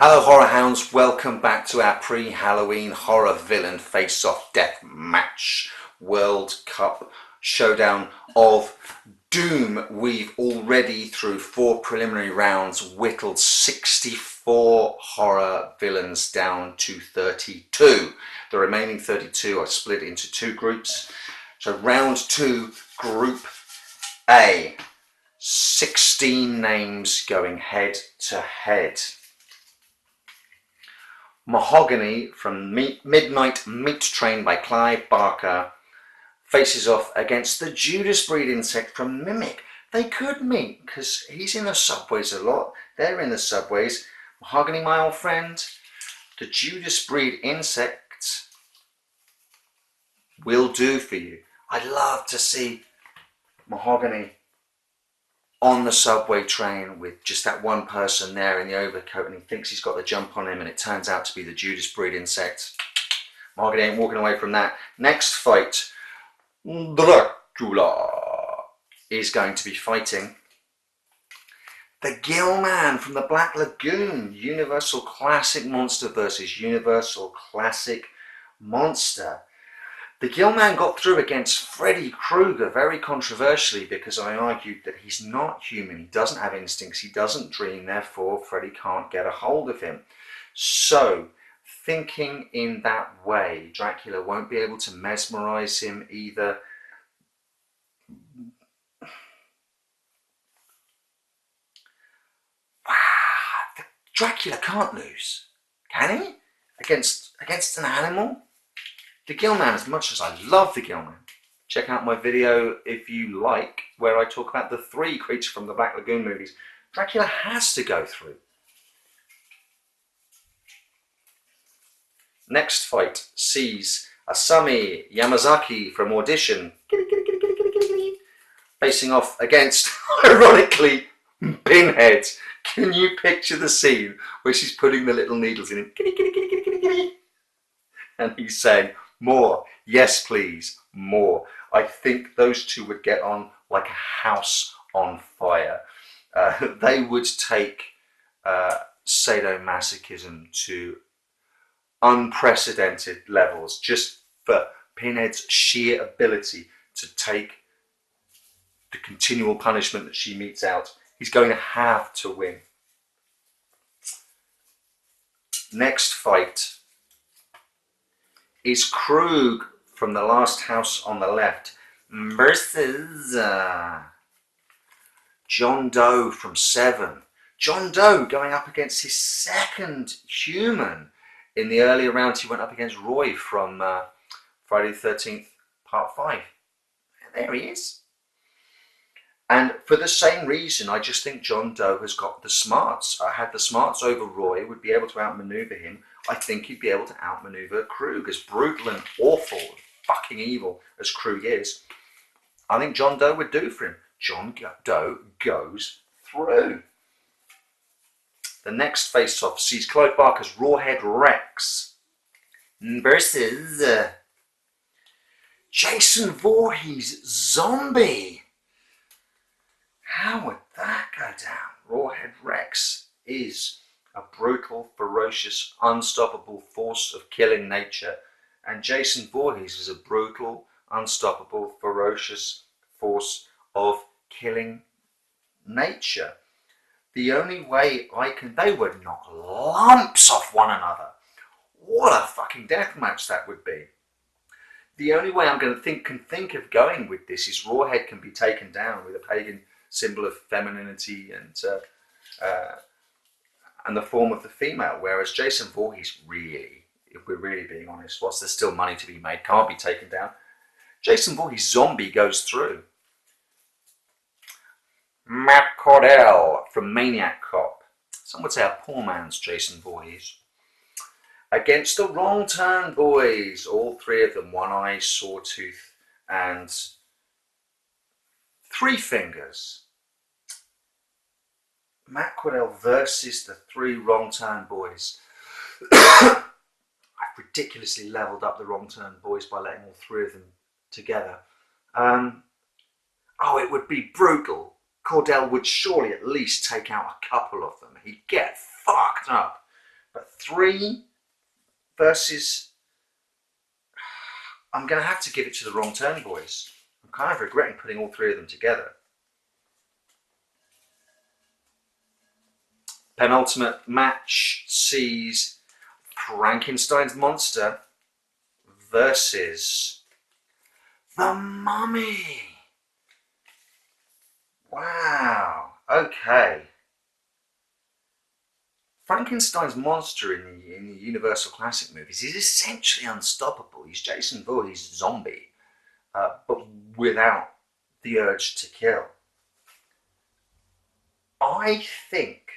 Hello horror hounds, welcome back to our pre-Halloween horror villain face-off Deathmatch World Cup showdown of doom. We've already, through 4 preliminary rounds, whittled 64 horror villains down to 32. The remaining 32 are split into 2 groups. So round 2, Group A, 16 names going head to head. Mahogany from Midnight Meat Train by Clive Barker faces off against the Judas Breed insect from Mimic. They could meet because he's in the subways a lot. They're in the subways. Mahogany, my old friend, the Judas Breed insect will do for you. I'd love to see Mahogany on the subway train with just that one person there in the overcoat, and he thinks he's got the jump on him, and it turns out to be the Judas Breed insect. Mahogany ain't walking away from that. Next fight, Dracula is going to be fighting the Gill Man from the Black Lagoon. Universal Classic Monster versus Universal Classic Monster. The Gill Man got through against Freddy Krueger very controversially because I argued that he's not human, he doesn't have instincts, he doesn't dream, therefore Freddy can't get a hold of him. So, thinking in that way, Dracula won't be able to mesmerize him either. Dracula can't lose, can he? Against an animal? The Gill Man, as much as I love the Gill Man, check out my video if you like, where I talk about the 3 creatures from the Black Lagoon movies. Dracula has to go through. Next fight sees Asami Yamazaki from Audition facing off against, ironically, Pinhead. Can you picture the scene where she's putting the little needles in him? And he's saying, more, yes please, more. I think those two would get on like a house on fire. They would take sadomasochism to unprecedented levels just for Pinhead's sheer ability to take the continual punishment that she metes out. He's going to have to win. Next fight is Krug from The Last House on the Left versus John Doe from Seven. John Doe going up against his second human. In the earlier rounds he went up against Roy from Friday the 13th Part 5. And there he is. And for the same reason, I just think John Doe has got the smarts. I had the smarts over Roy, would be able to outmaneuver him. I think he'd be able to outmaneuver Krug. As brutal and awful and fucking evil as Krug is, I think John Doe would do for him. John Doe goes through. The next face-off sees Clive Barker's Rawhead Rex versus Jason Voorhees Zombie. How would that go down? Rawhead Rex is a brutal, ferocious, unstoppable force of killing nature, and Jason Voorhees is a brutal, unstoppable, ferocious force of killing nature. The only way they would knock lumps off one another. What a fucking death match that would be. The only way I'm going to think of going with this is Rawhead can be taken down with a pagan symbol of femininity and the form of the female, whereas Jason Voorhees really, if we're really being honest, whilst there's still money to be made, can't be taken down. Jason Voorhees Zombie goes through. Matt Cordell from Maniac Cop, some would say a poor man's Jason Voorhees, against the Wrong Turn Boys, all 3 of them, One Eye, Sawtooth and Three Fingers. Matt Cordell versus the 3 Wrong Turn Boys. I've ridiculously leveled up the Wrong Turn Boys by letting all 3 of them together. It would be brutal. Cordell would surely at least take out a couple of them. He'd get fucked up. But 3 versus... I'm going to have to give it to the Wrong Turn boys. I'm kind of regretting putting all 3 of them together. Penultimate match sees Frankenstein's Monster versus the Mummy. Wow. Okay. Frankenstein's monster in the Universal Classic movies is essentially unstoppable. He's Jason Voorhees' zombie, but without the urge to kill. I think,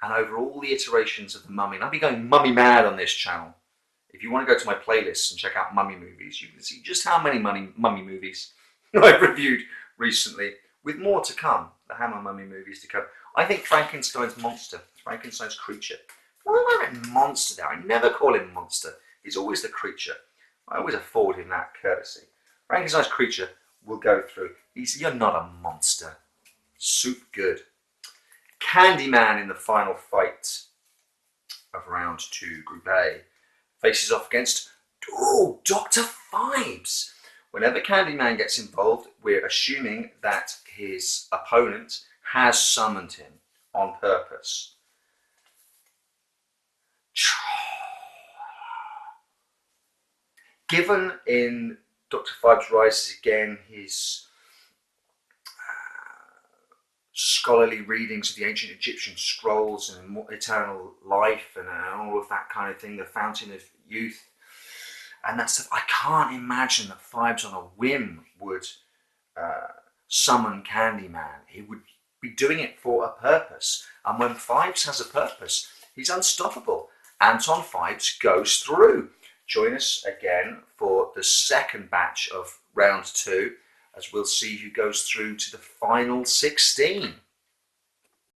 and over all the iterations of the Mummy, and I'll be going mummy mad on this channel. If you want to go to my playlists and check out mummy movies, you can see just how many mummy movies I've reviewed recently, with more to come, the Hammer Mummy movies to come. I think Frankenstein's monster, Frankenstein's creature. Why have I written monster there? I never call him monster. He's always the creature. I always afford him that courtesy. Frankenstein's creature will go through. You're not a monster. Soup good. Candyman in the final fight of round 2, Group A, faces off against Dr. Phibes. Whenever Candyman gets involved, we're assuming that his opponent has summoned him on purpose. Given in Dr. Phibes Rises Again his scholarly readings of the ancient Egyptian scrolls and eternal life and all of that kind of thing, the fountain of youth, and that stuff, I can't imagine that Phibes on a whim would summon Candyman. He would be doing it for a purpose, and when Phibes has a purpose, he's unstoppable. Anton Phibes goes through. Join us again for the second batch of round 2, as we'll see who goes through to the final 16.